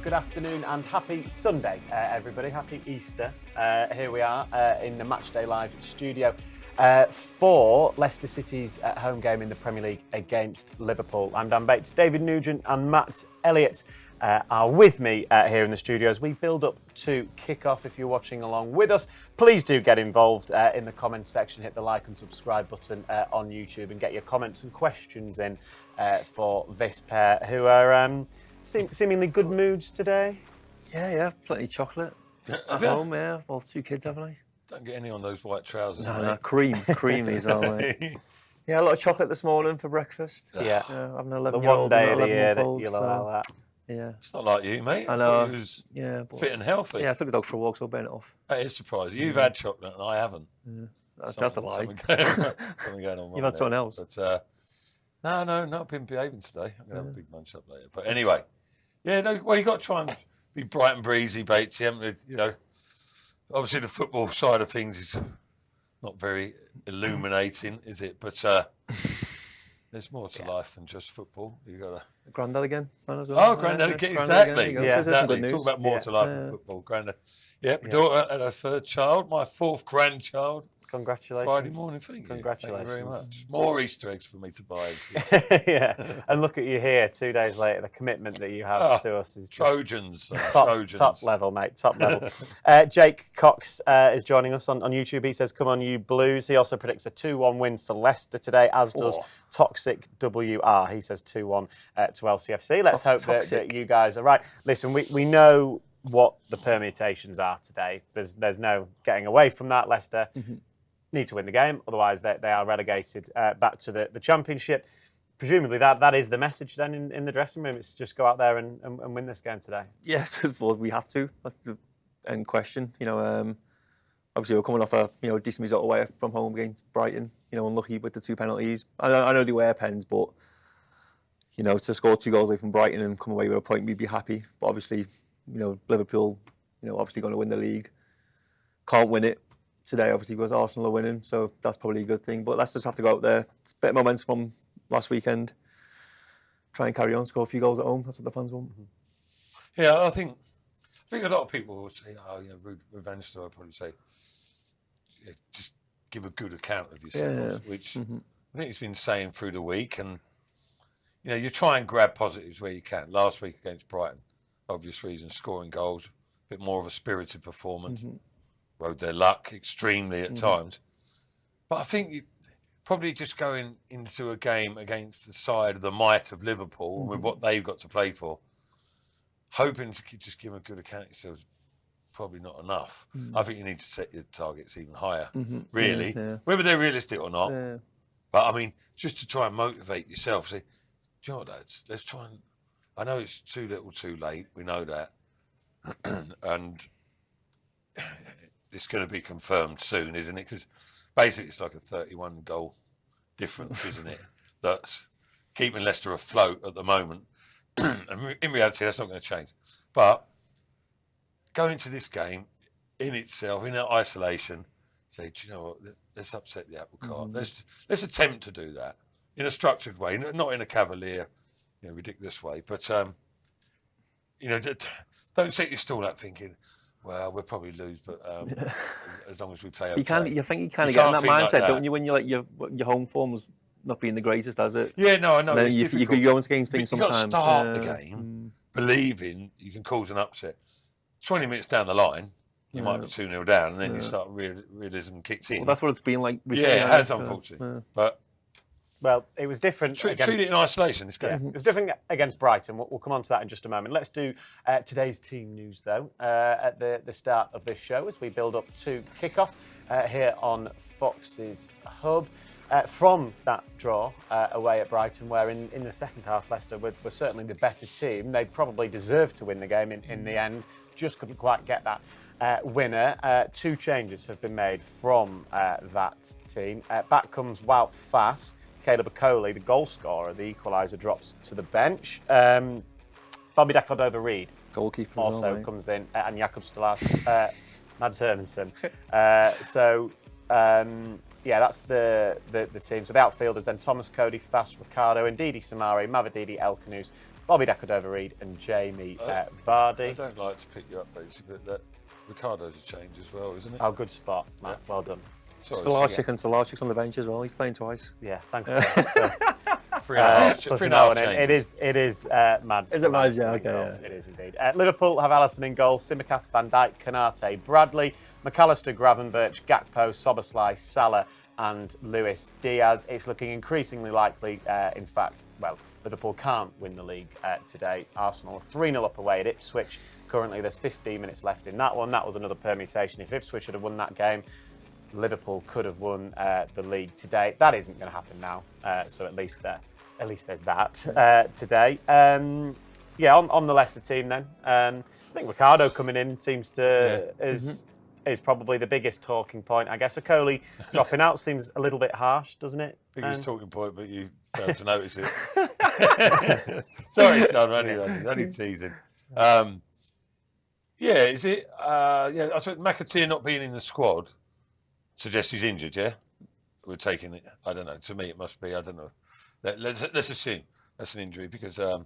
good afternoon and happy Sunday, everybody. Happy Easter. Here we are in the Matchday Live studio for Leicester City's home game in the Premier League against Liverpool. I'm Dan Bates. David Nugent and Matt Elliott are with me here in the studio as we build up to kick-off. If you're watching along with us, please do get involved in the comments section. Hit the like and subscribe button on YouTube and get your comments and questions in for this pair who are seemingly good moods today. Yeah, plenty of chocolate at home. Yeah, well, 2 kids, haven't I? Don't get any on those white trousers. No, creamies, aren't they? Yeah, a lot of chocolate this morning for breakfast. Yeah, I'm an 11-year-old. the one day of the year that old, you'll allow that. Yeah, it's not like you, mate. I know. It was but, fit and healthy. Yeah, I took the dog for a walk, so I'll burn it off. That is surprising. You've had chocolate and I haven't. Yeah. That's a lie. Something going on. You've had someone else. But no, I've been behaving today. I'm gonna have a big lunch up later. But anyway, yeah, no. Well, you got to try and be bright and breezy, Bates. You know, obviously the football side of things is not very illuminating, is it? But there's more to life than just football. You got to. Granddad again. Well. Oh, Granddad again, exactly. Yeah, exactly. Talk about more to life than football. Granddad. Yep, my daughter had her 3rd child, my 4th grandchild. Congratulations. Friday morning for you. Congratulations. Thank you very much. More Easter eggs for me to buy. Yeah, and look at you here 2 days later. The commitment that you have to us is Trojans. Top level, mate. Top level. Jake Cox is joining us on YouTube. He says, "Come on, you Blues." He also predicts a 2-1 win for Leicester today, as does Toxic WR. He says 2-1 to LCFC. Let's hope that you guys are right. Listen, we know what the permutations are today. There's no getting away from that. Leicester need to win the game, otherwise they are relegated back to the Championship. Presumably that is the message then in the dressing room. It's just go out there and win this game today. Yes, well, we have to. That's the end question. You know, obviously we're coming off a decent result away from home against Brighton. You know, unlucky with the 2 penalties. I know they were pens, but you know, to score 2 goals away from Brighton and come away with a point, we'd be happy. But obviously, Liverpool, obviously going to win the league. Can't win it today, obviously, because Arsenal are winning, so that's probably a good thing. But let's just have to go out there. It's a bit of momentum from last weekend. Try and carry on, score a few goals at home. That's what the fans want. Yeah, I think a lot of people will say, revenge story. I'd probably say, just give a good account of yourself, which I think he's been saying through the week. And, you try and grab positives where you can. Last week against Brighton, obvious reasons, scoring goals, a bit more of a spirited performance. Rode their luck extremely at times. But I think you probably just going into a game against the side of the might of Liverpool with what they've got to play for, hoping to just give a good account of yourselves, probably not enough. I think you need to set your targets even higher, really, whether they're realistic or not. Yeah. But I mean, just to try and motivate yourself, say, do you know what, lads, let's try and, I know it's too little too late, we know that, and it's going to be confirmed soon, isn't it? Because basically it's like a 31 goal difference, isn't it? That's keeping Leicester afloat at the moment. And in reality, that's not going to change. But going into this game in itself, in isolation, say, do you know what? Let's upset the apple cart. Let's attempt to do that in a structured way, not in a cavalier, ridiculous way. But don't set your stall up thinking, well, we'll probably lose, but as long as we play okay. You think you kind of get in that mindset, don't you, when you're like your home form's not being the greatest, has it? Yeah, no, I know. Then you go into games things sometimes. You've got to start the game believing you can cause an upset. 20 minutes down the line, you might be 2-0 down, and then you start realism kicks in. Well, that's what it's been like. Yeah, it has, unfortunately. But well, it was different. Treat it in isolation. It's great. It was different against Brighton. We'll come on to that in just a moment. Let's do today's team news, though, at the start of this show as we build up to kick-off here on Fox's Hub. From that draw away at Brighton, where in the second half Leicester were certainly the better team. They probably deserved to win the game in the end, just couldn't quite get that winner. 2 changes have been made from that team. Back comes Wout Faes. Caleb Okoli, the goal scorer, the equaliser, drops to the bench. Bobby Da Cordova-Reid goalkeeper also comes in, and Jakob Stalaas, Mads Hermansen. that's the team. So the outfielders then: Thomas Cody, Fast, Ricardo, Ndidi Samari, Mavididi, El Canoes, Bobby Decordova-Reid, and Jamie Vardy. I don't like to pick you up, basically, but Ricardo's a change as well, isn't it? Oh, good spot, Matt. Yeah. Well done. Stolarczyk on the bench as well. He's playing twice. Yeah, thanks for that. 3.5 changes. It is Mads. Is it Mads? Yeah, okay. Yeah. It is indeed. Liverpool have Alisson in goal, Tsimikas, Van Dijk, Konate, Bradley, McAllister, Gravenberch, Gakpo, Soboslai, Salah, and Luis Diaz. It's looking increasingly likely, in fact, Liverpool can't win the league today. Arsenal are 3-0 up away at Ipswich. Currently, there's 15 minutes left in that one. That was another permutation. If Ipswich had won that game, Liverpool could have won the league today. That isn't going to happen now. So at least there's that today. On the Leicester team then. I think Ricardo coming in seems to is probably the biggest talking point. I guess Okoli dropping out seems a little bit harsh, doesn't it? Biggest talking point, but you failed to notice it. Sorry, son. Only teasing. Is it? I suppose McAteer not being in the squad suggests he's injured, yeah? We're taking it. I don't know. To me, it must be. I don't know. Let's assume that's an injury because I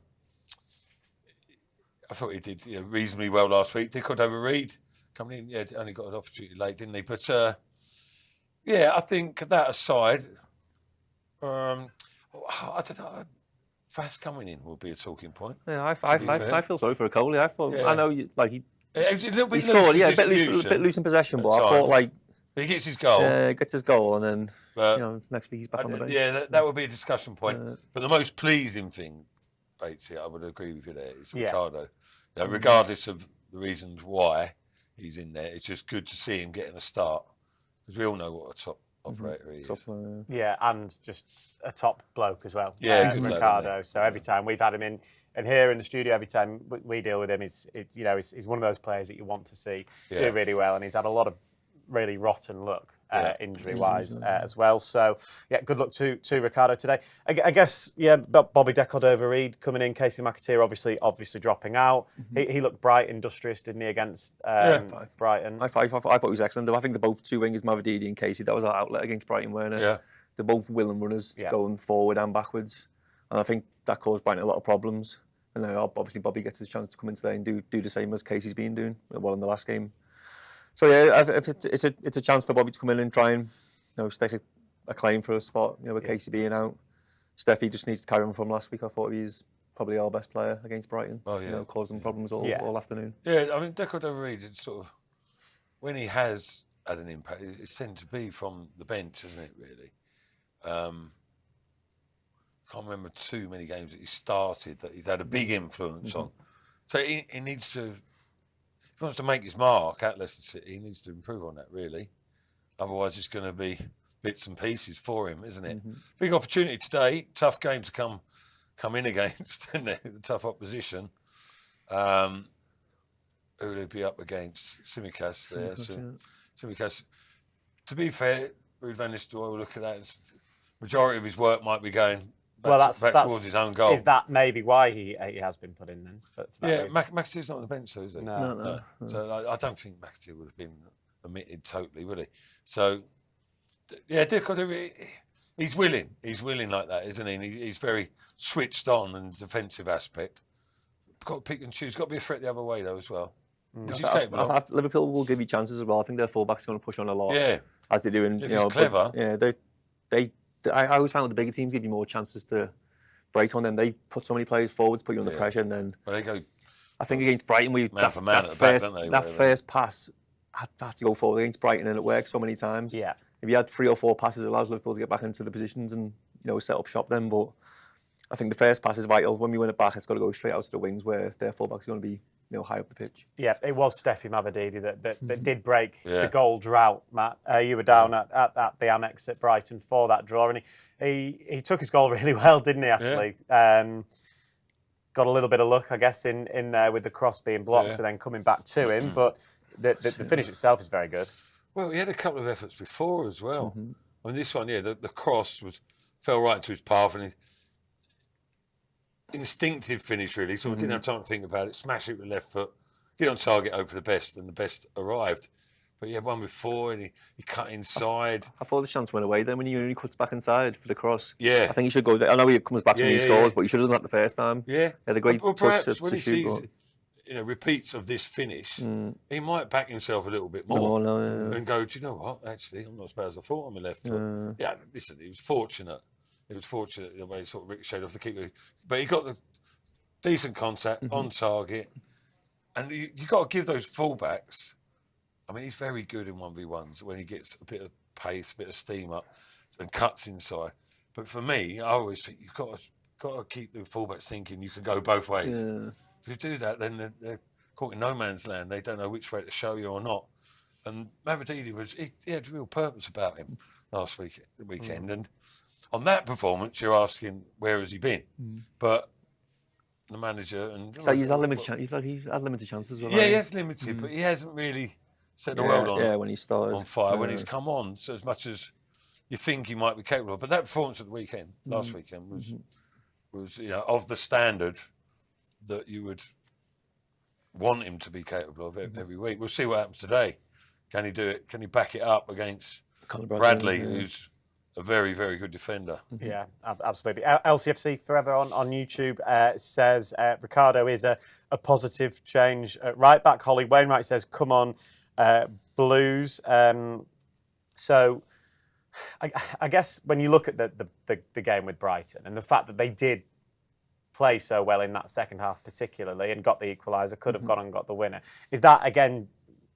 thought he did reasonably well last week. Decordova-Reid coming in, only got an opportunity late, didn't he? But I think that aside, I don't know. Fast coming in will be a talking point. Yeah, I feel sorry for Okoli. I know he scored, a bit loose in possession, but I thought he gets his goal. Gets his goal, and then next week he's back on the bench. Yeah, that would be a discussion point. But the most pleasing thing, Batesy, I would agree with you there, is Ricardo. Regardless of the reasons why he's in there, it's just good to see him getting a start because we all know what a top operator he is. And just a top bloke as well. Yeah, Ricardo. So every time we've had him in. And here in the studio, every time we deal with him, he's one of those players that you want to see do really well. And he's had a lot of really rotten luck injury-wise as well. So, good luck to Ricardo today. I guess, Bobby Decordova-Reid coming in, Casey McAteer obviously dropping out. He looked bright, industrious, didn't he, against Brighton? I thought he was excellent. I think they're both two wingers, Mavididi and Casey. That was our outlet against Brighton, weren't it? Yeah. They're both willing runners going forward and backwards. And I think that caused Brighton a lot of problems. And now obviously Bobby gets his chance to come in today and do the same as Casey's been doing in the last game. So it's a chance for Bobby to come in and try and stake a claim for a spot. With Casey being out, Steffi just needs to carry on from last week. I thought he was probably our best player against Brighton. Causing problems all afternoon. Yeah, I mean Decordova-Reid, it's sort of when he has had an impact, it's tended to be from the bench, isn't it? Really. Can't remember too many games that he started that he's had a big influence on. So he needs to, if he wants to make his mark at Leicester City, he needs to improve on that, really. Otherwise, it's going to be bits and pieces for him, isn't it? Big opportunity today, tough game to come in against, isn't it? The tough opposition. Who will he be up against? Tsimikas there. Tsimikas. To be fair, Ruud van Nistelrooy will look at that. Majority of his work might be going back towards his own goal. Is that maybe why he has been put in then? For that McAteer's not on the bench, though, is he? No. So I don't think McAteer would have been omitted totally, would he? So, he's willing. He's willing like that, isn't he? And he's very switched on in the defensive aspect. Got to pick and choose. Got to be a threat the other way, though, as well. Which he's capable of. Liverpool will give you chances as well. I think their fullbacks are going to push on a lot. Yeah. As they do. And, he's clever. I always found the bigger teams give you more chances to break on them. They put so many players forward to put you under pressure, and then they go. I think against Brighton, that first pass had to go forward against Brighton, and it worked so many times. Yeah. If you had 3 or 4 passes, it allows Liverpool to get back into the positions and set up shop then. But I think the first pass is vital. When we win it back, it's got to go straight out to the wings where their fullbacks are going to be high up the pitch. Yeah, it was Steffi Mavididi that did break the goal drought, Matt. You were down at the Amex at Brighton for that draw, and he took his goal really well, didn't he, actually? Yeah. Got a little bit of luck, I guess, in there with the cross being blocked and then coming back to him, but the finish itself is very good. Well, he had a couple of efforts before as well. I mean, this one, the cross fell right into his path, and instinctive finish, really. So I didn't have time to think about it. Smash it with the left foot, get on target, over the best, and the best arrived. But he had one before and he cut inside. I thought the chance went away then when he cuts back inside for the cross. Yeah. I think he should go. I know he comes back to me and scores, but he should have done that the first time. Yeah. He had a great touch to when he shoot. Sees, repeats of this finish, he might back himself a little bit more and go, do you know what? Actually, I'm not as bad as I thought on my left foot. Yeah, listen, he was fortunate. He was fortunate the way he sort of ricocheted off the keeper. But he got the decent contact on target. And you got to give those fullbacks. I mean, he's very good in 1v1s when he gets a bit of pace, a bit of steam up and cuts inside. But for me, I always think you've got to keep the fullbacks thinking you can go both ways. Yeah. If you do that, then they're caught in no man's land. They don't know which way to show you or not. And MATCHDAY he had real purpose about him last weekend. And on that performance, you're asking, where has he been? But the manager and so he's had limited chances. He's had limited chances. Yeah, he has limited, but he hasn't really set the world on. When he started on fire when he's come on. So as much as you think he might be capable, but that performance at the weekend, last weekend, was of the standard that you would want him to be capable of every week. We'll see what happens today. Can he do it? Can he back it up against Bradley, who's a very, very good defender? Yeah, absolutely. LCFC Forever on YouTube says Ricardo is a positive change. Right back, Holly Wainwright says, come on, Blues. So I guess when you look at the game with Brighton and the fact that they did play so well in that second half particularly and got the equaliser, could have gone and got the winner, is that, again,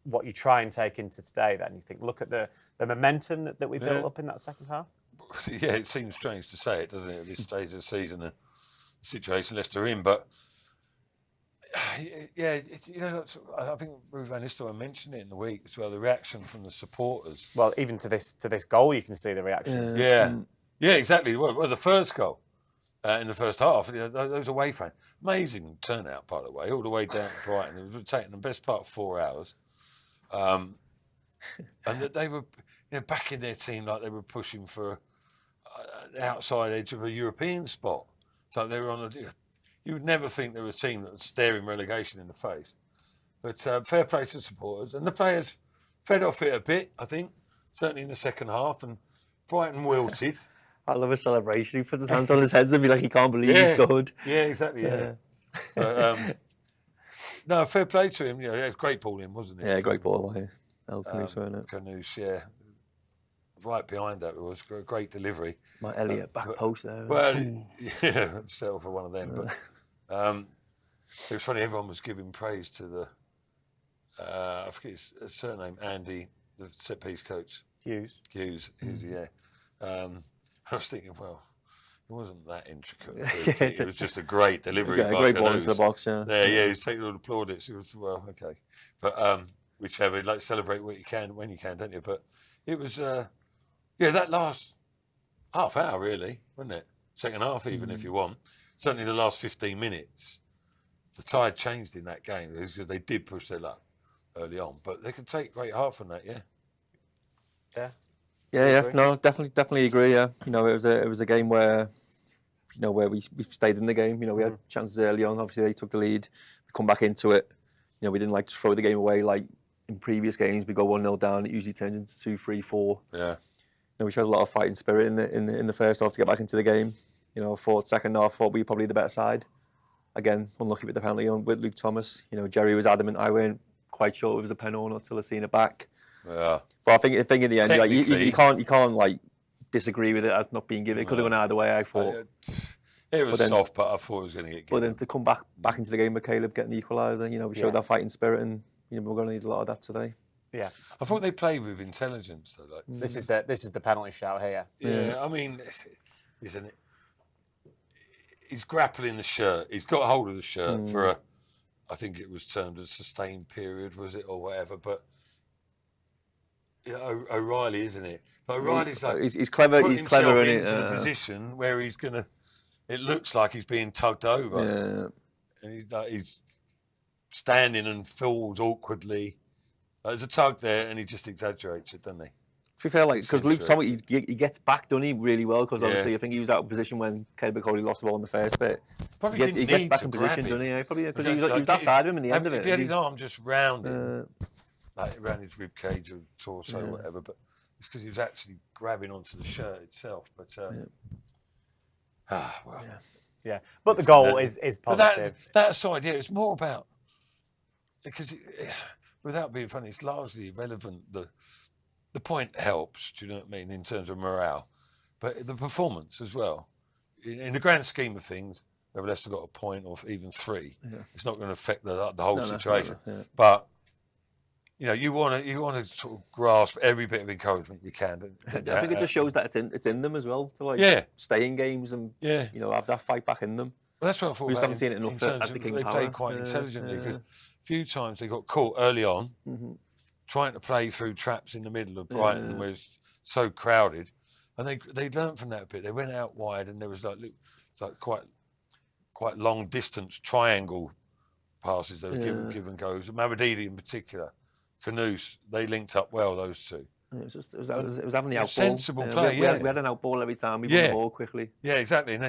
what you try and take into today then? You think, look at the momentum that we built up in that second half? Yeah, it seems strange to say it, doesn't it, at this stage of the season and the situation Leicester are in, but yeah, I think Ruud van Nistelrooy mentioned it in the week as well, the reaction from the supporters. Well, even to this goal, you can see the reaction. Yeah, exactly. Well, the first goal in the first half, those away fans, amazing turnout, by the way, all the way down to Brighton. It was taking the best part of 4 hours. And that they were backing their team like they were pushing for the outside edge of a European spot. So they were on you would never think they were a team that was staring relegation in the face. But fair play to supporters. And the players fed off it a bit, I think, certainly in the second half. And Brighton wilted. I love a celebration. He puts his hands on his head and be like, he can't believe he scored. Yeah, exactly, But, no, fair play to him. It was great ball in, wasn't it? Yeah, great ball away. Canoes, yeah. Right behind that, it was a great delivery. My Elliott back post there. Well, yeah, settle for one of them. But it was funny, everyone was giving praise to the, I forget his surname, Andy, the set-piece coach. Hughes, yeah. I was thinking, well, it wasn't that intricate. It was just a great delivery. Yeah, great ball into the box, yeah, he was taking all the plaudits. It was, well, okay. But whichever, like, celebrate what you can, when you can, don't you? But it was, that last half hour, really, wasn't it? Second half, even, if you want. Certainly the last 15 minutes, the tide changed in that game because they did push their luck early on. But they could take great heart from that, Yeah, no, definitely agree. Yeah, it was a game where, where we stayed in the game. We had chances early on. Obviously, they took the lead. We come back into it. We didn't like to throw the game away like in previous games. We go 1-0 down. It usually turns into 2, 3, 4. Yeah. We showed a lot of fighting spirit in the first half to get back into the game. Thought second half, thought we were probably the better side. Again, unlucky with the penalty with Luke Thomas. Jerry was adamant. I weren't quite sure it was a pen or not till I seen it back. Yeah. But I think in the end, like, you can't like disagree with it as not being given. It could have gone either way, I thought. It was soft, but I thought it was going to get given. But then to come back into the game with Caleb getting the equaliser, we showed that fighting spirit, and we're going to need a lot of that today. Yeah, I thought they played with intelligence though. Like this is the penalty shout here. Yeah, I mean, isn't it? He's grappling the shirt. He's got hold of the shirt for I think it was termed a sustained period, was it, or whatever? But O'Reilly, isn't it? But O'Reilly's like he's clever. He's clever in into a position where he's gonna. It looks like he's being tugged over, and he's standing and falls awkwardly. There's a tug there, and he just exaggerates it, doesn't he? To be fair, because Luke Thomas, he gets back, doesn't he, really well? Because obviously, I think he was out of position when Caleb Cody lost the ball in the first bit. He gets back in position, doesn't he? Probably because he was that side of him in the end of it. If he had his arm just round him, like around his rib cage or torso or whatever, but it's because he was actually grabbing onto the shirt itself. But well, yeah. But the goal is positive. But that aside, it's more about because without being funny, it's largely irrelevant. The point helps. Do you know what I mean in terms of morale, but the performance as well. In the grand scheme of things, whether Leicester got a point or even 3, it's not going to affect the whole situation. But you want to sort of grasp every bit of encouragement you can. I think it just shows that it's in them as well to stay in games and have that fight back in them. Well, that's what I thought. We just haven't seen it enough at the King They Power. played quite intelligently because a few times they got caught early on trying to play through traps in the middle of Brighton where it's so crowded, and they learned from that a bit. They went out wide and there was like quite long distance triangle passes that were give and goes. Mavididi in particular, Canoes, they linked up well, those two. It was having the outball. Sensible play, we had an outball every time. We won the ball quickly. Yeah, exactly. And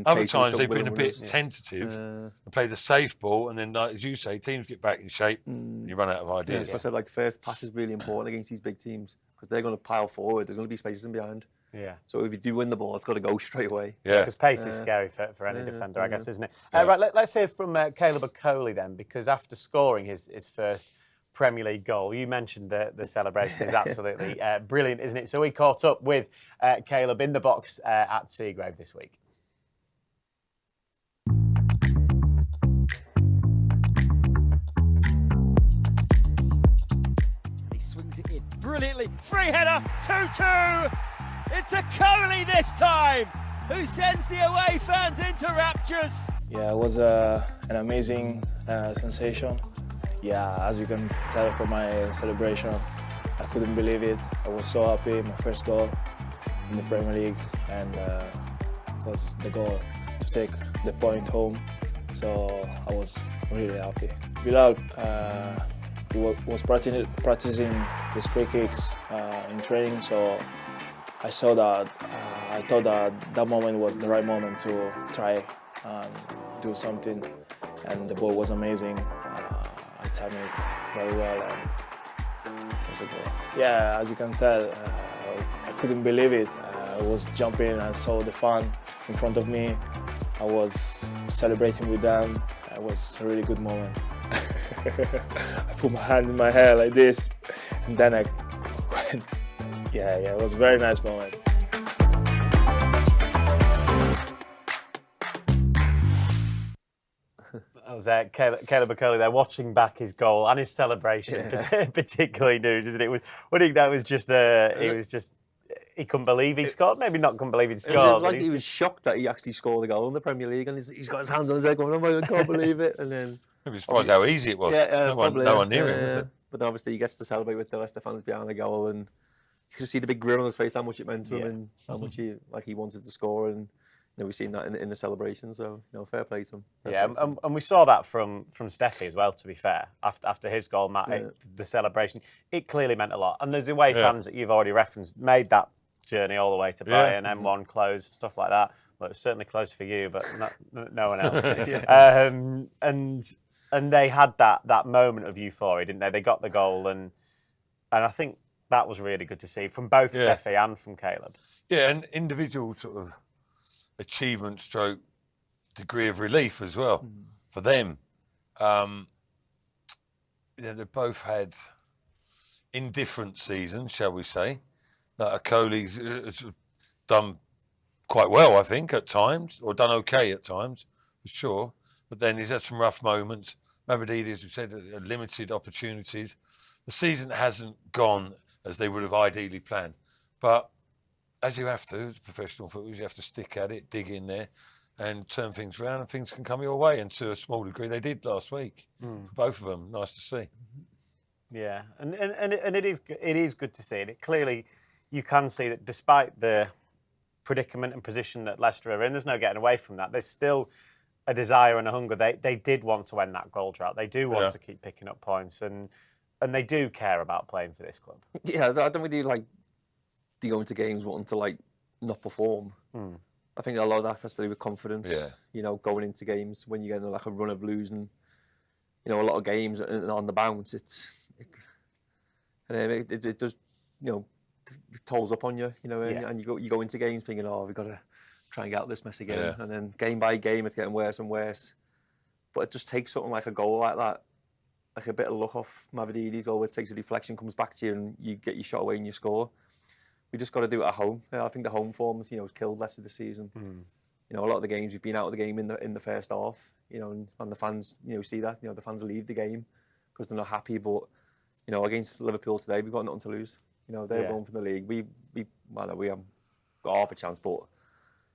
other times they've been a bit tentative and play the safe ball, and then, like, as you say, teams get back in shape and you run out of ideas. I said, like, the first pass is really important against these big teams because they're going to pile forward. There's going to be spaces in behind. Yeah. So if you do win the ball, it's got to go straight away. Yeah. Because pace is scary for any defender, I guess, isn't it? Right, let's hear from Caleb Okoli then, because after scoring his first Premier League goal, you mentioned the celebration is absolutely brilliant, isn't it? So we caught up with Caleb in the box at Seagrave this week. He swings it in brilliantly. Free header, 2-2. It's Okoli this time, who sends the away fans into raptures. Yeah, it was an amazing sensation. Yeah, as you can tell from my celebration, I couldn't believe it. I was so happy, my first goal in the Premier League, and it was the goal to take the point home. So I was really happy. Bilal was practicing his free kicks in training, so I saw that. I thought that moment was the right moment to try and do something, and the ball was amazing. I timed it very well, and it was a goal. Yeah, as you can tell, I couldn't believe it. I was jumping and saw the fan in front of me. I was celebrating with them. It was a really good moment. I put my hand in my hair like this, and then I went. Yeah, it was a very nice moment. That was Caleb Okoli there watching back his goal and his celebration, particularly Nugent. It was, he couldn't believe he scored. Maybe not couldn't believe he scored. It was like he was shocked that he actually scored a goal in the Premier League, and he's got his hands on his head going, "Oh, I can't believe it!" And then maybe surprised how easy it was. No one near him, was it? But then obviously he gets to celebrate with the Leicester fans behind the goal, and you could see the big grin on his face, how much it meant to him, and how much he wanted to score, and we've seen that in the celebration. So fair play to him. And we saw that from Steffi as well. To be fair, after his goal, Matt, the celebration, it clearly meant a lot. And there's away fans that you've already referenced made that journey all the way to Bayern, M1 closed, stuff like that. Well, it was certainly closed for you, but no one else. And they had that moment of euphoria, didn't they? They got the goal, and I think that was really good to see from both Steffi and from Caleb. Yeah, and individual sort of achievement stroke degree of relief as well for them. They both had indifferent seasons, shall we say. Okoli has done quite well, I think, at times, or done okay at times, for sure. But then he's had some rough moments. Mavididi, as we said, had limited opportunities. The season hasn't gone as they would have ideally planned. But as you have to, as professional footballers, you have to stick at it, dig in there, and turn things around, and things can come your way. And to a small degree, they did last week for both of them. Nice to see. Yeah, and it is good to see. And it clearly, you can see that despite the predicament and position that Leicester are in, there's no getting away from that. There's still a desire and a hunger. They did want to end that goal drought. They do want to keep picking up points, and they do care about playing for this club. Yeah, I don't really like they go into games wanting to not perform. I think a lot of that has to do with confidence. Yeah. Going into games when you get a run of losing, a lot of games on the bounce, and it does, you know, it tolls up on you, you know, and you go into games thinking, oh, we've got to try and get out this mess again, and then game by game it's getting worse and worse. But it just takes something like a goal like that, like a bit of luck off Mavridi's goal, where it takes a deflection, comes back to you, and you get your shot away and you score. We just got to do it at home. I think the home form, you know, has killed Leicester this season. You know, a lot of the games we've been out of the game in the first half, you know, and the fans, you know, see that, you know, the fans leave the game because they're not happy. But you know, against Liverpool today, we've got nothing to lose. You know, they're going for the league. We haven't got half a chance, but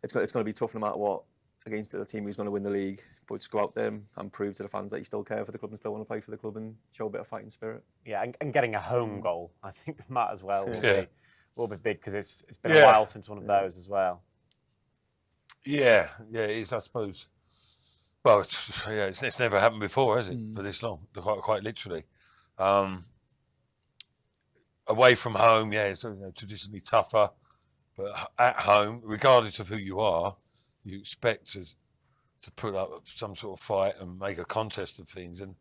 it's going to be tough no matter what against the team who's going to win the league. But just go out there and prove to the fans that you still care for the club and still want to play for the club and show a bit of fighting spirit. Yeah, and getting a home goal, I think, Matt, as well will be big, because it's been a while since one of those as well. Yeah, it is, I suppose. Well, it's never happened before, has it, for this long? Quite literally. Away from home, it's traditionally tougher, but at home, regardless of who you are, you expect to put up some sort of fight and make a contest of things, and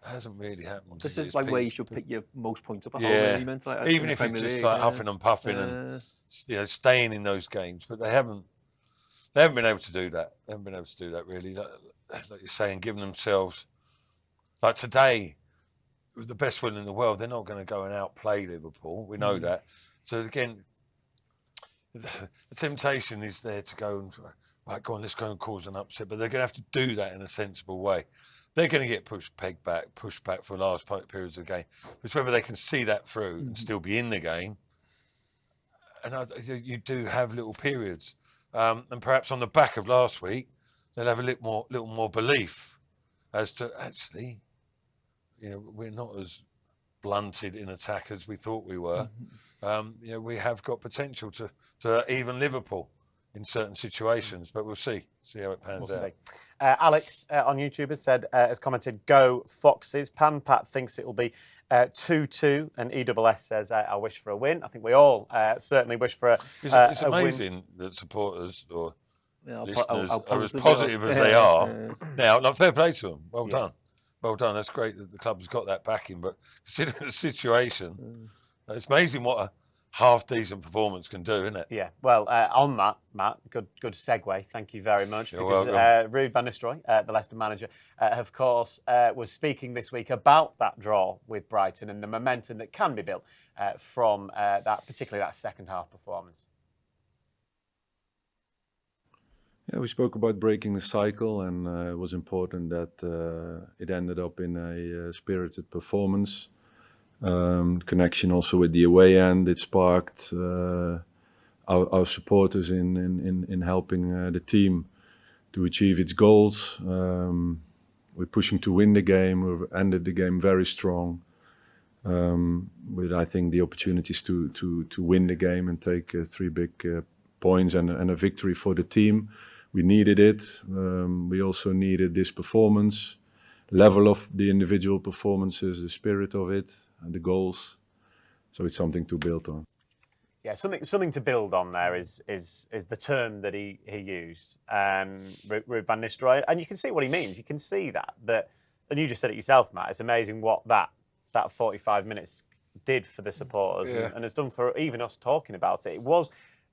it hasn't really happened. This is like where you should pick your most points up at home, really, like, even if it's just like huffing and puffing and staying in those games, but they haven't been able to do that. They haven't been able to do that really. Like you're saying, giving themselves, like today, with the best will in the world, they're not going to go and outplay Liverpool. We know that. So again, the temptation is there to go and right, go on, let's go and cause an upset. But they're going to have to do that in a sensible way. They're going to get pushed back for large periods of the game. It's whether they can see that through and still be in the game. And you do have little periods. And perhaps on the back of last week, they'll have a little more belief as to actually, you know, we're not as blunted in attack as we thought we were. You know, we have got potential to even Liverpool in certain situations, but we'll see how it pans out. Alex on YouTube has commented, "Go Foxes." Pat thinks it will be 2-2, and EWS says, "I wish for a win." I think we all certainly wish for a It's amazing that supporters or listeners are as positive as they are. Now, fair play to them. Well done. Well done. That's great that the club has got that backing. But considering the situation, it's amazing what a half-decent performance can do, isn't it? Yeah. Well, on that, Matt, good segue. Thank you very much. You're because welcome. Ruud van Nistelrooy, the Leicester manager, of course, was speaking this week about that draw with Brighton and the momentum that can be built from particularly that second half performance. Yeah, we spoke about breaking the cycle, and it was important that it ended up in a spirited performance. Connection also with the away end, it sparked our supporters in helping the team to achieve its goals. We're pushing to win the game. We've ended the game very strong, with I think the opportunities to win the game and take 3 big points and a victory for the team. We needed it. We also needed this performance, level of the individual performances, the spirit of it, and the goals. So it's something to build on. Yeah, something to build on there is the term that he used, Ruud van Nistelrooy, and you can see what he means. You can see that, and you just said it yourself, Matt. It's amazing what that 45 minutes did for the supporters and has done for even us talking about it.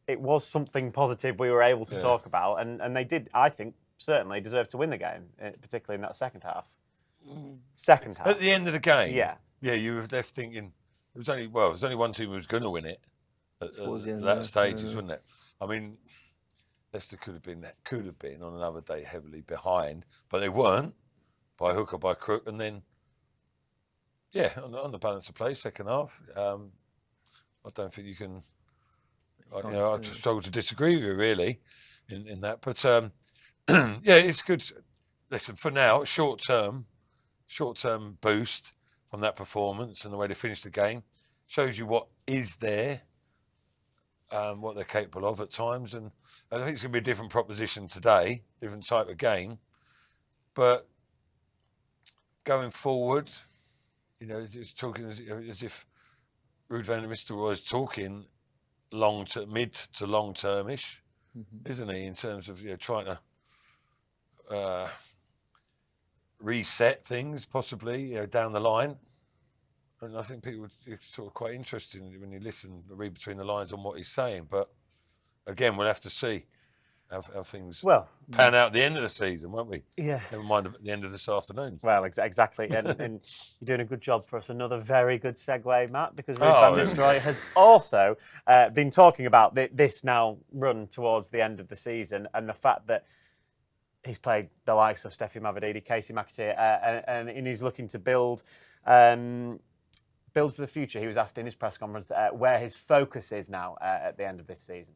It was something positive we were able to talk about, and they did, I think, certainly deserve to win the game, particularly in that second half. Second half. At the end of the game, yeah, you were left thinking there's only one team who was going to win it at that stages, wasn't it? I mean, Leicester could have been on another day heavily behind, but they weren't, by hook or by crook. And then, on the balance of play, second half, I don't think you can. I struggle to disagree with you really in that, but it's good. Listen, for now, short-term boost from that performance and the way they finished the game shows you what is there, what they're capable of at times, and I think it's going to be a different proposition today, different type of game. But going forward, it's talking as if Ruud van Nistelrooy is talking mid to long termish, isn't he? In terms of trying to reset things possibly down the line. And I think people are sort of quite interested when you listen, read between the lines on what he's saying. But again, we'll have to see how things pan out at the end of the season, won't we? Yeah. Never mind at the end of this afternoon. Well, exactly. And you're doing a good job for us. Another very good segue, Matt, because Ruud van Nistelrooy has also been talking about this now run towards the end of the season and the fact that he's played the likes of Steffi Mavididi, Casey McAteer, and he's looking to build for the future. He was asked in his press conference where his focus is now at the end of this season.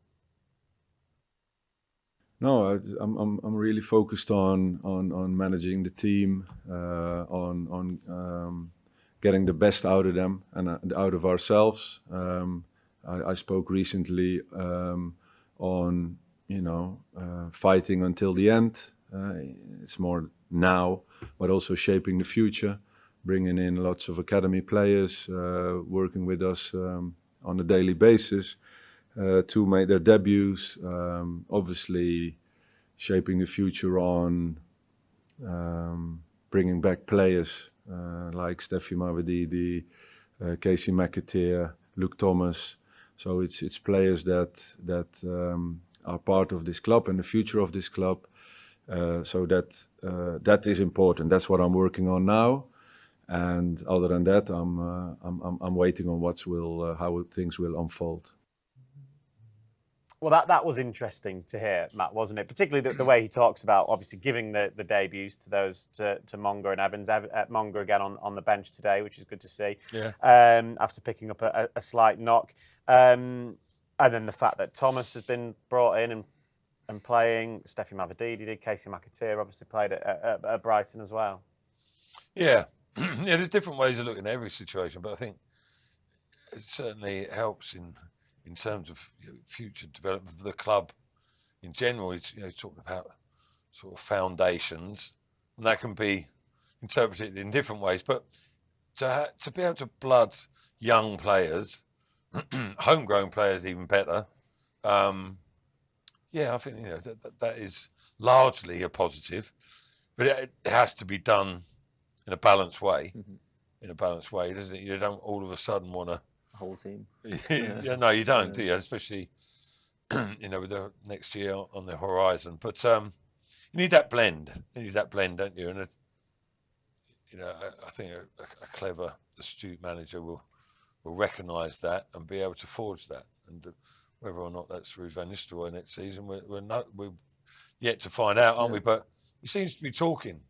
No, I'm really focused on managing the team, on getting the best out of them and out of ourselves. I spoke recently on fighting until the end. It's more now, but also shaping the future, bringing in lots of academy players, working with us on a daily basis. To make their debuts, obviously shaping the future on bringing back players like Steffi Mavididi, Casey McAteer, Luke Thomas. So it's players that are part of this club and the future of this club. So that is important. That's what I'm working on now. And other than that, I'm waiting on how things will unfold. Well, that was interesting to hear, Matt, wasn't it? Particularly the way he talks about obviously giving the debuts to those to Monga and Evans. Monga again on the bench today, which is good to see. Yeah. After picking up a slight knock, and then the fact that Thomas has been brought in and playing. Steffi Mavididi did. Casey McAteer obviously played at Brighton as well. Yeah, yeah. There's different ways of looking at every situation, but I think it certainly helps in terms of future development of the club in general. It's talking about sort of foundations, and that can be interpreted in different ways. But to be able to blood young players, homegrown players, even better. I think that is largely a positive, but it has to be done in a balanced way. Mm-hmm. In a balanced way, doesn't it? You don't all of a sudden want to. Whole team. No, you don't, do you? Especially, with the next year on the horizon. But you need that blend. You need that blend, don't you? And I think a clever, astute manager will recognise that and be able to forge that. And whether or not that's Ruud van Nistelrooy next season, we're yet to find out, aren't we? But he seems to be talking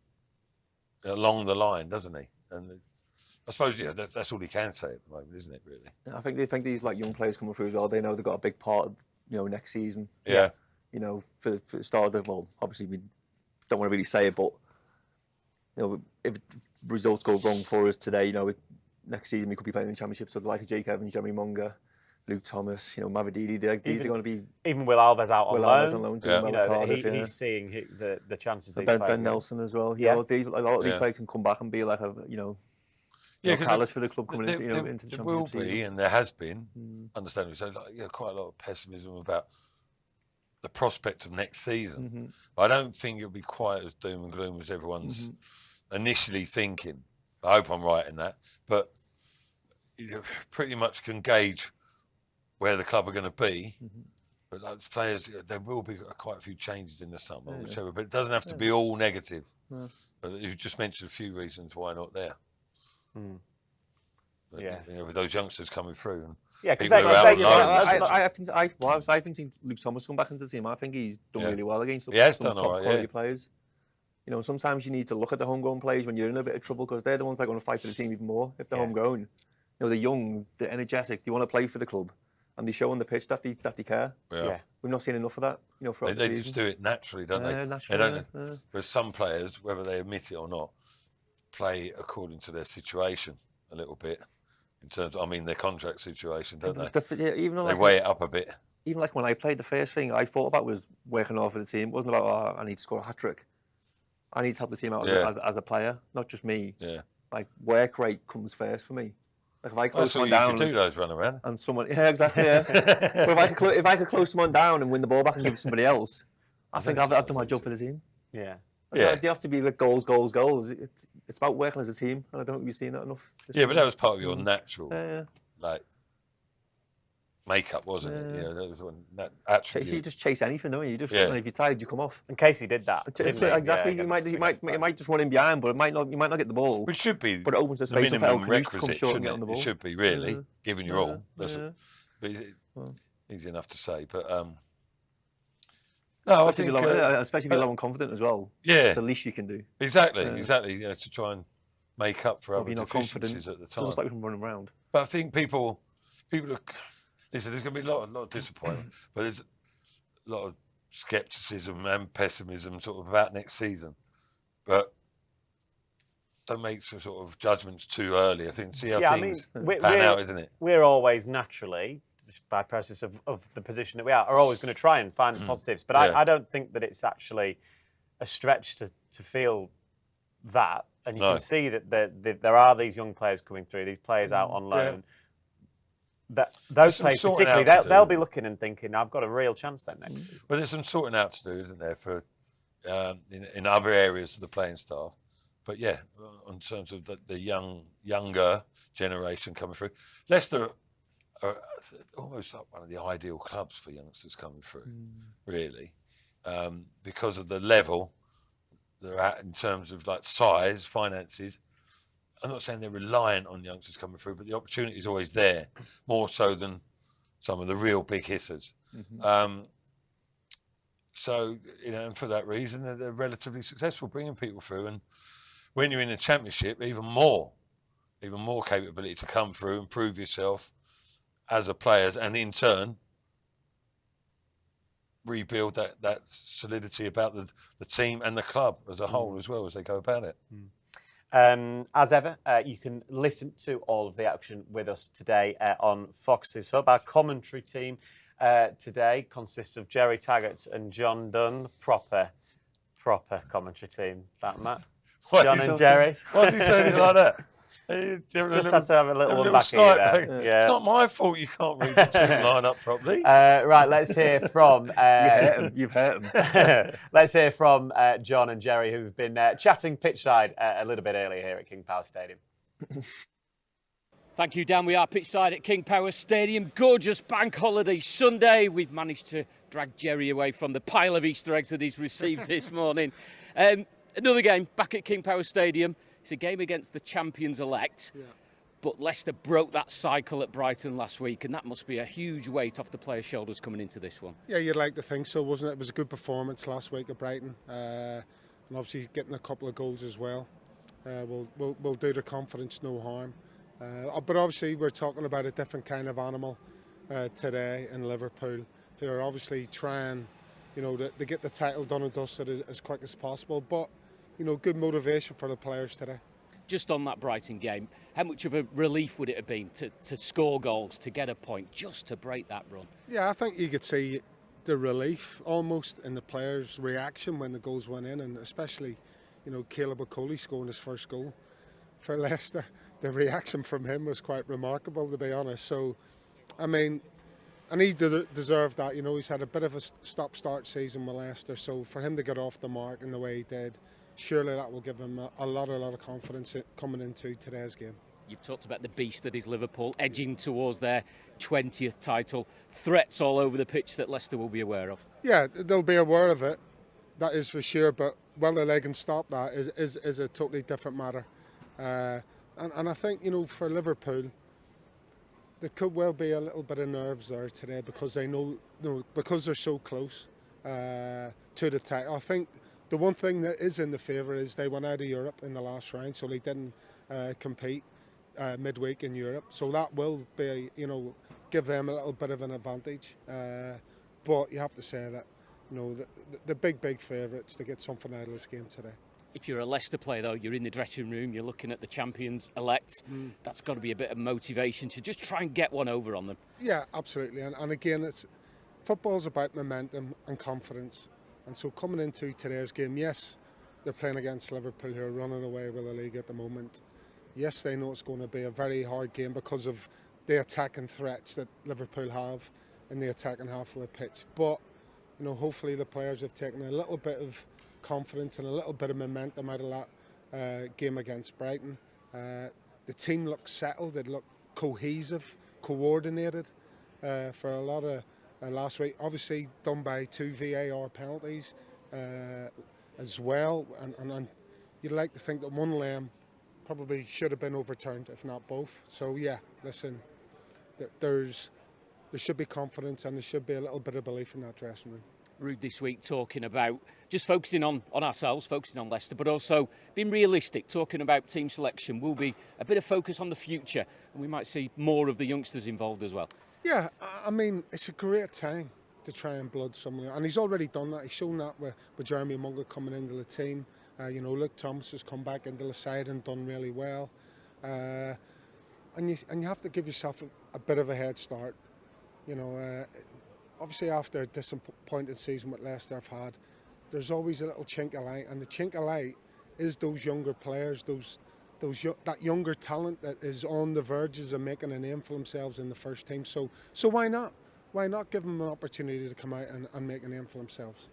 along the line, doesn't he? And I suppose that's all he can say at the moment, isn't it? Really. I think these young players coming through as well. They know they've got a big part, next season. Yeah. For the start of obviously we don't want to really say it, but if results go wrong for us today, next season we could be playing in the Championship. So the like of Jake Evans, Jeremy Monga, Luke Thomas, Mavididi, these are going to be even Will Alves out on loan. He's seeing the chances. Ben Nelson as well. A lot of these players can come back and be like a catalyst for the club coming into the Championship. There will be, and there has been, understandably so, quite a lot of pessimism about the prospect of next season. Mm-hmm. I don't think it'll be quite as doom and gloom as everyone's initially thinking. I hope I'm right in that, but you pretty much can gauge where the club are going to be. Mm-hmm. But those players, there will be quite a few changes in the summer, whichever. But it doesn't have to be all negative. Yeah. But you've just mentioned a few reasons why not there. Mm. With those youngsters coming through. And because I think Luke Thomas come back into the team. I think he's done really well against some top quality players. Sometimes you need to look at the homegrown players when you're in a bit of trouble because they're the ones that are going to fight for the team even more if they're homegrown. They're young, they're energetic, they want to play for the club, and they show on the pitch that they care. Yeah. We've not seen enough of that. They just do it naturally, don't they? Naturally, they don't. Whereas some players, whether they admit it or not, play according to their situation a little bit. In terms of, their contract situation, don't they? Even they weigh it up a bit. Even like when I played, the first thing I thought about was working hard for the team. It wasn't about, I need to score a hat-trick. I need to help the team out as a player, not just me. Yeah. Like, work rate comes first for me. Like, if I close someone down... you can do those run around. And someone... Yeah, exactly, yeah. But if I could close someone down and win the ball back and give it to somebody else, I think I've done my job for the team. Yeah. You have to be like goals. it's about working as a team, and I don't think we've seen that enough. Yeah, but that was part of your natural, Yeah. like, makeup, wasn't it? Yeah. Yeah, that was one that attribute. You just chase anything, don't you? You just, Yeah. and if you're tired, you come off. And Casey did that. Didn't he? Exactly. Yeah, You might just run in behind, but you might not get the ball. Which should be But it opens the the space up for El minimum Khamis to come requisite, short and shouldn't get on the it? ball. It should be, really, Yeah. giving your all. That's Yeah. but is it Well. easy enough to say. But no, I think... especially if you're low and confident as well. Yeah. It's the least you can do. Exactly. You know, to try and make up for If other you're not deficiencies confident, at the it doesn't time. stop you from running around. But I think people are... Listen, there's going to be a lot of disappointment, but there's a lot of scepticism and pessimism sort of about next season. But don't make some sort of judgments too early. I think see how things pan out, isn't it? We're always naturally, just by process of the position that we are always going to try and find the positives. But I don't think that it's actually a stretch to feel that. And you can see that there are these young players coming through, these players out on loan. Yeah. That those players particularly, they'll be looking and thinking, I've got a real chance then next season. But there's some sorting out to do, isn't there, for in other areas of the playing staff. But yeah, in terms of the younger generation coming through, Leicester are almost like one of the ideal clubs for youngsters coming through, really, because of the level they're at in terms of like size, finances. I'm not saying they're reliant on youngsters coming through, but the opportunity is always there, more so than some of the real big hitters. So, you know, and for that reason, they're relatively successful bringing people through. And when you're in the Championship, even more capability to come through and prove yourself as a player, and in turn rebuild that solidity about the team and the club as a whole as well as they go about it. As ever, you can listen to all of the action with us today on Fox's Hub. Our commentary team today consists of Jerry Taggart and John Dunn. Proper commentary team, that, Matt. John and Jerry. Why's he saying it like that? Just had to have a little one back here. Yeah. It's not my fault you can't read the team line up properly. Right, let's hear from... You've hurt him. Let's hear from John and Jerry, who've been chatting pitchside a little bit earlier here at King Power Stadium. Thank you, Dan. We are pitchside at King Power Stadium. Gorgeous bank holiday Sunday. We've managed to drag Jerry away from the pile of Easter eggs that he's received this morning. Another game back at King Power Stadium. It's a game against the champions-elect. Yeah. But Leicester broke that cycle at Brighton last week, and that must be a huge weight off the players' shoulders coming into this one. Yeah, you'd like to think so, wasn't it? It was a good performance last week at Brighton, and obviously getting a couple of goals as well. We'll do the confidence no harm. But obviously we're talking about a different kind of animal today in Liverpool, who are obviously trying, you know, to get the title done and dusted as quick as possible. But you know, good motivation for the players today. Just on that Brighton game, how much of a relief would it have been to score goals, to get a point, just to break that run? Yeah, I think you could see the relief almost in the players' reaction when the goals went in, and especially, you know, Caleb Okoli scoring his first goal for Leicester. The reaction from him was quite remarkable, to be honest. So, I mean, and he deserved that. You know, he's had a bit of a stop-start season with Leicester, so for him to get off the mark in the way he did, surely that will give him a lot of confidence coming into today's game. You've talked about the beast that is Liverpool, edging towards their 20th title. Threats all over the pitch that Leicester will be aware of. Yeah, they'll be aware of it, that is for sure, but whether they can stop that is a totally different matter. And I think, you know, for Liverpool, there could well be a little bit of nerves there today because they know, because they're so close to the title. I think the one thing that is in the favour is they went out of Europe in the last round, so they didn't compete midweek in Europe. So that will be, you know, give them a little bit of an advantage. But you have to say that, you know, the big favourites to get something out of this game today. If you're a Leicester player, though, you're in the dressing room, you're looking at the champions-elect. That's got to be a bit of motivation to just try and get one over on them. Yeah, absolutely. And again, football's about momentum and confidence. And so coming into today's game, yes, they're playing against Liverpool, who are running away with the league at the moment. Yes, they know it's going to be a very hard game because of the attacking threats that Liverpool have in the attacking half of the pitch. But, you know, hopefully the players have taken a little bit of confidence and a little bit of momentum out of that game against Brighton. The team looked settled, it looked cohesive, coordinated for a lot of last week. Obviously done by 2 VAR penalties as well, and you'd like to think that one of them probably should have been overturned, if not both. So yeah, listen, there should be confidence and there should be a little bit of belief in that dressing room. Rude this week talking about just focusing on ourselves, focusing on Leicester, but also being realistic, talking about team selection. Will be a bit of focus on the future, and we might see more of the youngsters involved as well. Yeah, I mean, it's a great time to try and blood someone, and he's already done that. He's shown that with Jeremy Mungo coming into the team. Luke Thomas has come back into the side and done really well, and you have to give yourself a bit of a head start. Obviously after a disappointing season what Leicester have had, there's always a little chink of light, and the chink of light is those younger players, that younger talent that is on the verges of making a name for themselves in the first team. So why not? Why not give them an opportunity to come out and make a name for themselves?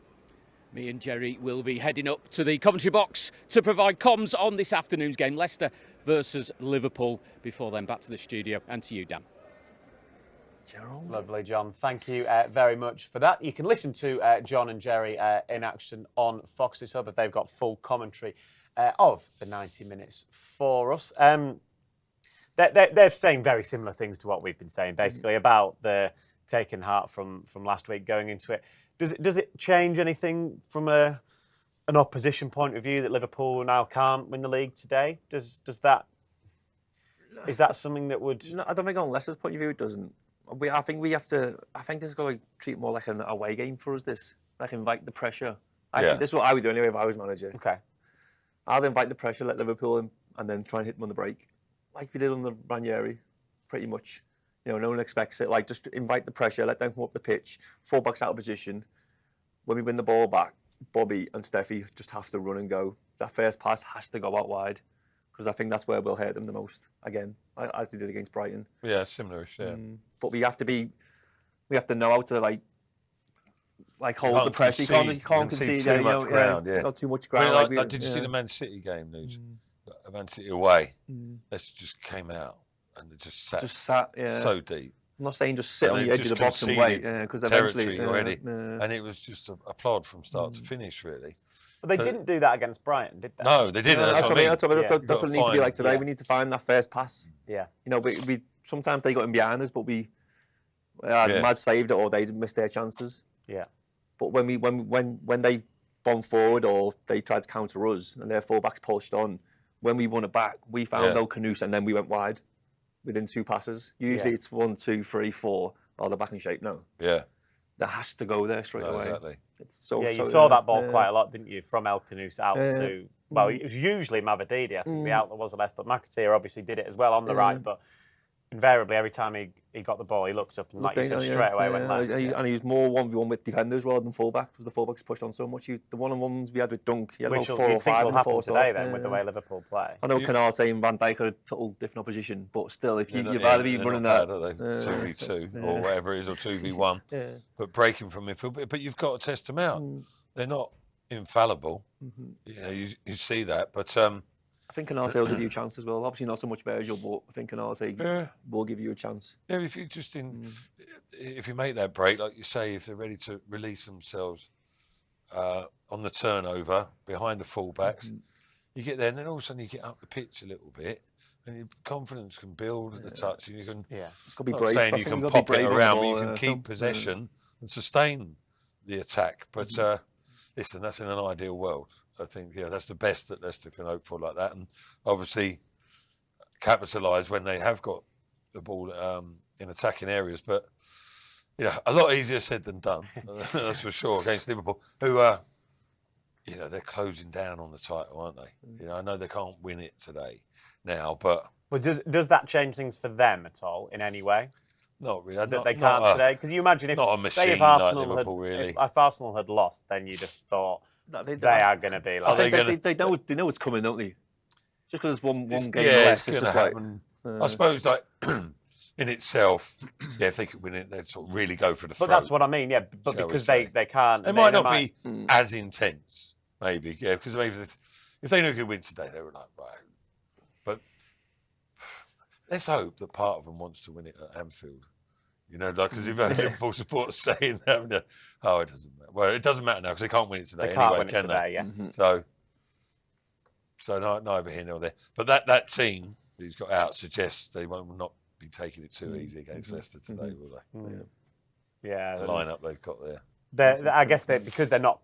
Me and Jerry will be heading up to the commentary box to provide comms on this afternoon's game, Leicester versus Liverpool. Before then, back to the studio and to you, Dan. Gerald. Lovely, John. Thank you very much for that. You can listen to John and Jerry in action on Fox's Hub if they've got full commentary of the 90 minutes for us. They're saying very similar things to what we've been saying, basically, about the taking heart from last week going into it. Does it change anything from an opposition point of view that Liverpool now can't win the league today? Is that something that would... No, I don't think on Leicester's point of view it doesn't. I think this is going to treat more like an away game for us. Like invite the pressure. I think this is what I would do anyway if I was manager. Okay. I'd invite the pressure, let Liverpool in, and then try and hit them on the break, like we did on the Ranieri, pretty much. No one expects it. Like just invite the pressure, let them come up the pitch, full-backs out of position. When we win the ball back, Bobby and Steffi just have to run and go. That first pass has to go out wide, because I think that's where we'll hurt them the most. Again, as they did against Brighton. Yeah, similar-ish, yeah. But we have to know how to like hold the pressure. You can't concede too much ground. Not too much ground. Did you see the Man City game, Nugent? Man City away. Leicester just came out and they just sat so deep. I'm not saying just sit on the edge of the box and wait, because eventually already, and it was just a plod from start to finish, really. But they didn't do that against Brighton, did they? No, they didn't. That's what I mean. That's what it needs to be like today. We need to find that first pass. Yeah. We sometimes they got in behind us, but we Mad saved it or they missed their chances. Yeah. But when they bombed forward or they tried to counter us and their fullbacks pushed on, when we won it back, we found no Canusa and then we went wide within 2 passes. Usually it's 1, 2, 3, 4. Oh, they're back in shape now. Yeah. That has to go there straight away. Exactly. You saw that ball quite a lot, didn't you? From El Canusa out to, well, it was usually Mavadidi. I think the outlet was the left, but McAteer obviously did it as well on the right. But invariably, every time he got the ball, he looked up and, like you said, straight away went left. And he was more 1v1 with defenders rather than fullbacks, because the fullbacks pushed on so much. The one-on-ones we had with Dunk, he had Which about 4 or 5 will happen today then with the way Liverpool play. I know Canate and Van Dijk are a total different opposition, but still, if you've either been running that 2v2 or whatever it is, or 2v1, but breaking from midfield, but you've got to test them out. They're not infallible. You see that, but. I think Canate will give you a chance as well. Obviously not so much Virgil, but I think Canate will give you a chance. Yeah, if you if you make that break, like you say, if they're ready to release themselves on the turnover behind the fullbacks, you get there, and then all of a sudden you get up the pitch a little bit, and your confidence can build at the touch, and you can. Yeah, it's got to be not brave. saying you can pop it around, but you can keep possession and sustain the attack. But listen, that's in an ideal world. I think that's the best that Leicester can hope for like that, and obviously capitalise when they have got the ball in attacking areas. But a lot easier said than done. That's for sure against Liverpool, who are they're closing down on the title, aren't they? I know they can't win it today now, but does that change things for them at all in any way? Not really. That they can't today, because you imagine if Arsenal if Arsenal had lost, then you'd have thought. No, they are going to be like... They know it's coming, don't they? Just because there's one game less. It's going to happen. I suppose, like, in itself, if they could win it, they'd sort of really go for the throat. But that's what I mean, but because they can't... They might not be as intense, maybe, because maybe if they knew they could win today, they were like, right. But let's hope that part of them wants to win it at Anfield. You know, like, because you've had Liverpool supporters saying that, oh, it doesn't matter. Well, it doesn't matter now because they can't win it today. They can't anyway, win it today, yeah. So neither here nor there. But that team who's got out suggests they will not be taking it too easy against Leicester today, will they? Yeah. The lineup they've got there. I guess because they're not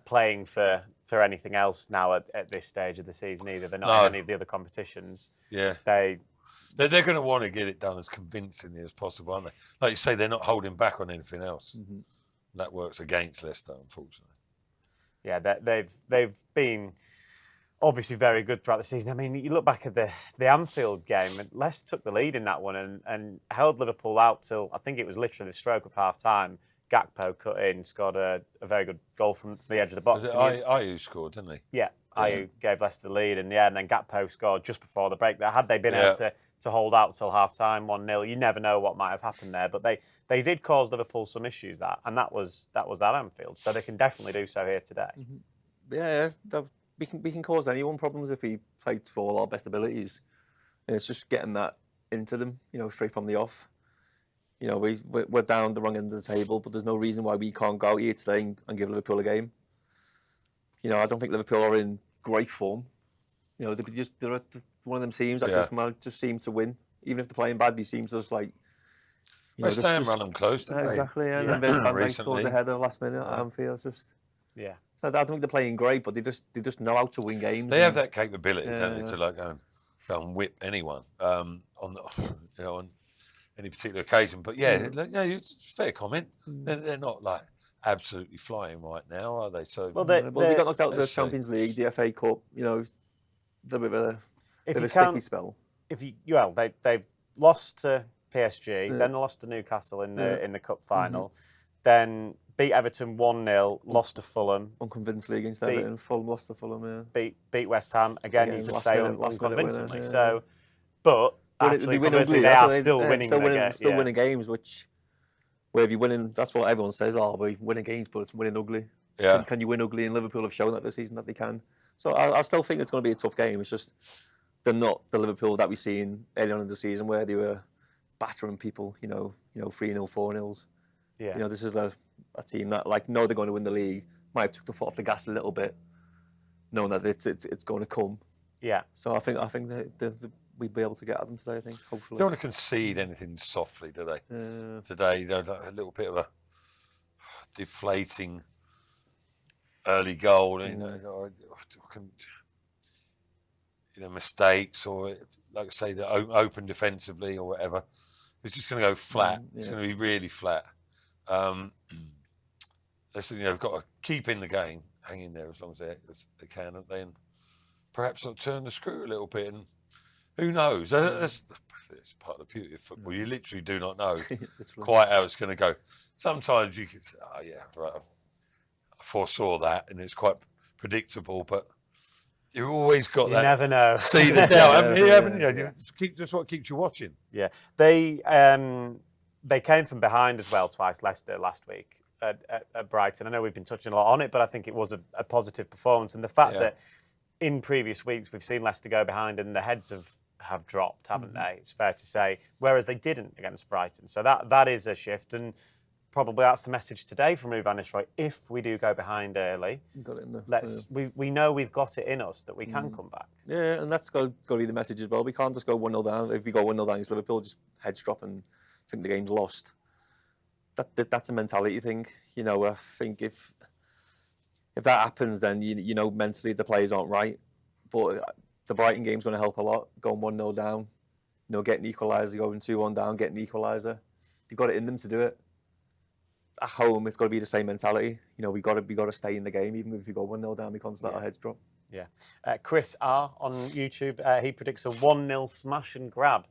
playing for anything else now at this stage of the season either. They're not in any of the other competitions. Yeah. They're going to want to get it done as convincingly as possible, aren't they? Like you say, they're not holding back on anything else. That works against Leicester, unfortunately. Yeah, they've been obviously very good throughout the season. I mean, you look back at the Anfield game, and Leicester took the lead in that one and held Liverpool out till, I think it was literally the stroke of half-time. Gakpo cut in, scored a very good goal from the edge of the box. Was it Ayew scored, didn't he? Yeah, Ayew gave Leicester the lead, and then Gakpo scored just before the break. Had they been able to hold out till half-time, 1-0, you never know what might have happened there. But they did cause Liverpool some issues, and that was at Anfield, so they can definitely do so here today. Yeah, we can cause anyone problems if we play to all our best abilities. And it's just getting that into them, straight from the off. We're down the wrong end of the table, but there's no reason why we can't go out here today and give Liverpool a game. I don't think Liverpool are in great form. They're one of them teams that just seem to win, even if they're playing bad. These teams just like West Ham run them close, didn't they? Exactly. And then Van Dijk scores a header last minute at Anfield. Just So I don't think they're playing great, but they just know how to win games. They have that capability, don't they, to go and whip anyone on any particular occasion. But it's a fair comment. They're not like absolutely flying right now, are they? So they got knocked out of the Champions League, the FA Cup. A bit of a sticky spell. They've lost to PSG, then they lost to Newcastle in the cup final, then beat Everton 1-0, lost to Fulham. Unconvincingly against Everton. Fulham lost to Fulham, Beat West Ham, again you could say unconvincingly. Winner, but actually, they are still winning. Still winning games, where if you're winning, that's what everyone says, we're winning games, but it's winning ugly. Yeah. Can you win ugly? And Liverpool have shown that this season that they can. So I still think it's going to be a tough game. It's just they're not the Liverpool that we seen early on in the season where they were battering people, 3-0, 4-0s. Yeah. This is a team that know they're going to win the league, might have took the foot off the gas a little bit, knowing that it's going to come. Yeah. So I think we'd be able to get at them today, I think, hopefully. They don't want to concede anything softly, do they? Today, a little bit of a deflating early goal, mistakes, or like I say, they're open defensively or whatever. It's just going to go flat. It's going to be really flat. They've got to keep in the game, hang in there as long as they can, and then perhaps turn the screw a little bit. And who knows? That's part of the beauty of football. You literally do not know quite how it's going to go. Sometimes you can say, "Oh yeah, right, I foresaw that," and it's quite predictable, but you've always got that. You never know. See the doubt, haven't you? That's what keeps you watching. Yeah, they came from behind as well twice, Leicester last week at Brighton. I know we've been touching a lot on it, but I think it was a positive performance, and the fact that in previous weeks we've seen Leicester go behind and the heads have dropped, haven't they? It's fair to say, whereas they didn't against Brighton. So that is a shift, and probably that's the message today from Ruud van Nistelrooy. If we do go behind early, got it in there. We know we've got it in us that we can come back. Yeah, and that's got to be the message as well. We can't just go 1-0 down. If we go 1-0 down against Liverpool, just heads drop and think the game's lost. That's a mentality thing. I think if that happens, then mentally the players aren't right. But the Brighton game's going to help a lot. Going 1-0 down, getting the equaliser, going 2-1 down, getting the equaliser. They've got it in them to do it. At home, it's got to be the same mentality. We got to stay in the game, even if we go 1-0 down. We can't let our heads drop. Yeah. Chris R on YouTube, he predicts a 1-0 smash and grab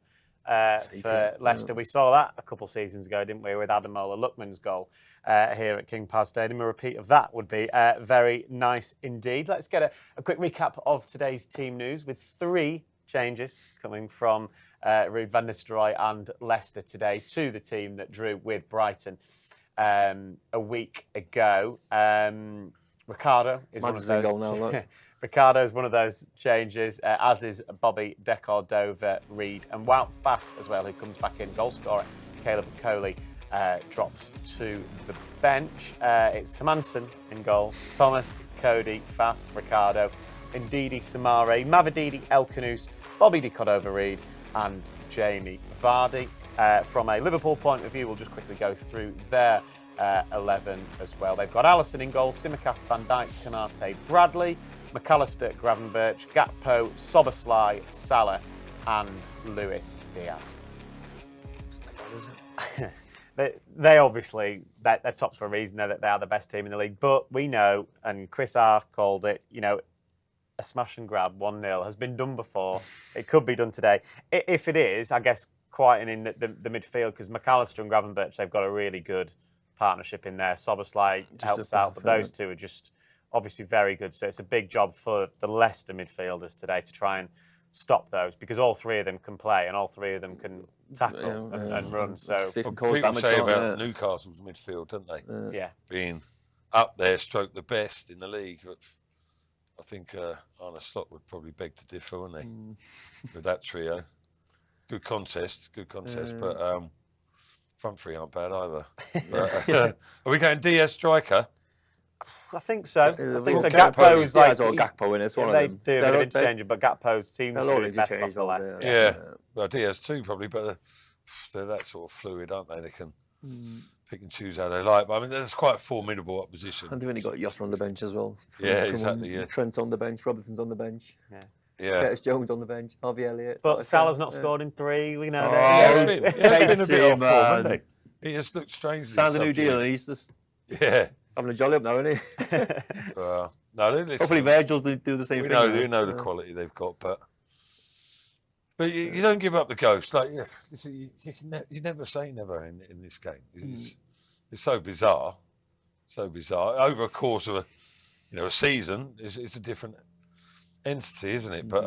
for Leicester. We saw that a couple of seasons ago, didn't we, with Ademola Lookman's goal here at King Power Stadium. A repeat of that would be very nice indeed. Let's get a quick recap of today's team news with 3 changes coming from Ruud van Nistelrooy and Leicester today to the team that drew with Brighton a week ago. Ricardo is one of Madsen's in those. goal now, look. Ricardo is one of those changes, as is Bobby Decordova-Reid, and Wout Fass as well, who comes back in. Goal scorer Caleb Coley drops to the bench. It's Hermansen in goal, Thomas, Cody, Fass, Ricardo, Ndidi Samare, Mavididi Elkanous, Bobby Decordova-Reid, and Jamie Vardy. From a Liverpool point of view, we'll just quickly go through their 11 as well. They've got Alisson in goal, Tsimikas, Van Dijk, Konate, Bradley, McAllister, Gravenberch, Gakpo, Szoboszlai, Salah, and Luis Diaz. They obviously, they're top for a reason. They are the best team in the league. But we know, and Chris R called it, a smash and grab 1-0 has been done before. It could be done today. If it is, I guess quieting the midfield, because McAllister and Gravenberch, they've got a really good partnership in there. Szoboszlai helps out, but those two are just obviously very good. So it's a big job for the Leicester midfielders today to try and stop those, because all three of them can play and all three of them can tackle and run. So people say about Newcastle's midfield, don't they? Yeah. Being up there, stroke the best in the league. But I think Arne Slot would probably beg to differ, wouldn't he? With that trio. Good contest, but front three aren't bad either. But, are we going Diaz striker? I think so. Gakpo's like Gakpo in it. They do a bit of interchange, but Gakpo seems to be best off the left. Yeah. Well, Diaz too probably, but they're that sort of fluid, aren't they? They can pick and choose how they like. But I mean, that's quite a formidable opposition. And they've only got Jota on the bench as well. Yeah, exactly. Yeah. Trent's on the bench, Robertson's on the bench. Yeah. Curtis Jones on the bench, Harvey Elliott. But Salah's not scored in 3, we know. He has been a bit off form, hasn't he? He has looked strangely Sounds a new deal, and he's just having a jolly up now, isn't he? No, hopefully Virgil's do the same thing. We know the quality they've got, but you don't give up the ghost. Like you never say never in this game. It's so bizarre, Over a course of a season, it's a different entity, isn't it? But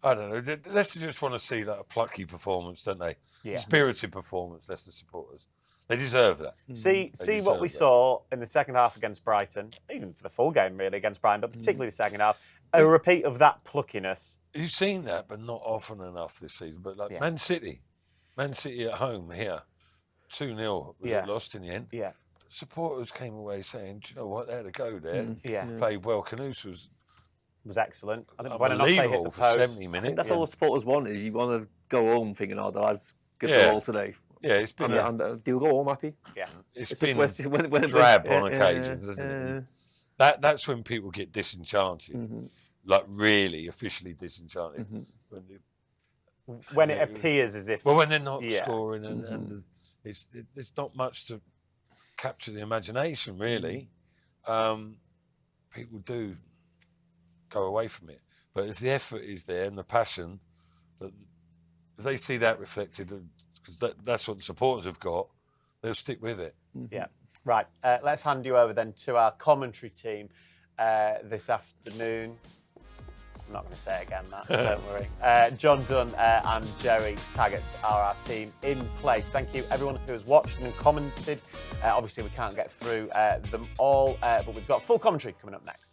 I don't know. Leicester just want to see that a plucky performance, don't they? Yeah. Spirited performance, Leicester supporters. They deserve that. See what we saw in the second half against Brighton, even for the full game really against Brighton, but particularly the second half. A repeat of that pluckiness. You've seen that, but not often enough this season. But Man City at home here, 2-0 was lost in the end. Yeah. Supporters came away saying, "Do you know what? They had to go there. Yeah. Played well. Canus was excellent. I think unbelievable for 70 minutes. I think that's all the supporters want, is you want to go home thinking, the lads give the all today. Yeah, it's been... And they'll go home happy. Yeah. It's been drab on occasions, hasn't it? That's when people get disenchanted, like really officially disenchanted. When it appears as if... Well, when they're not scoring and it's not much to capture the imagination, really. People do go away from it. But if the effort is there and the passion, if they see that reflected, because that's what the supporters have got, they'll stick with it. Yeah. Right. Let's hand you over then to our commentary team this afternoon. I'm not going to say it again, Matt, don't worry. John Dunn and Jerry Taggart are our team in place. Thank you, everyone who has watched and commented. Obviously, we can't get through them all, but we've got full commentary coming up next.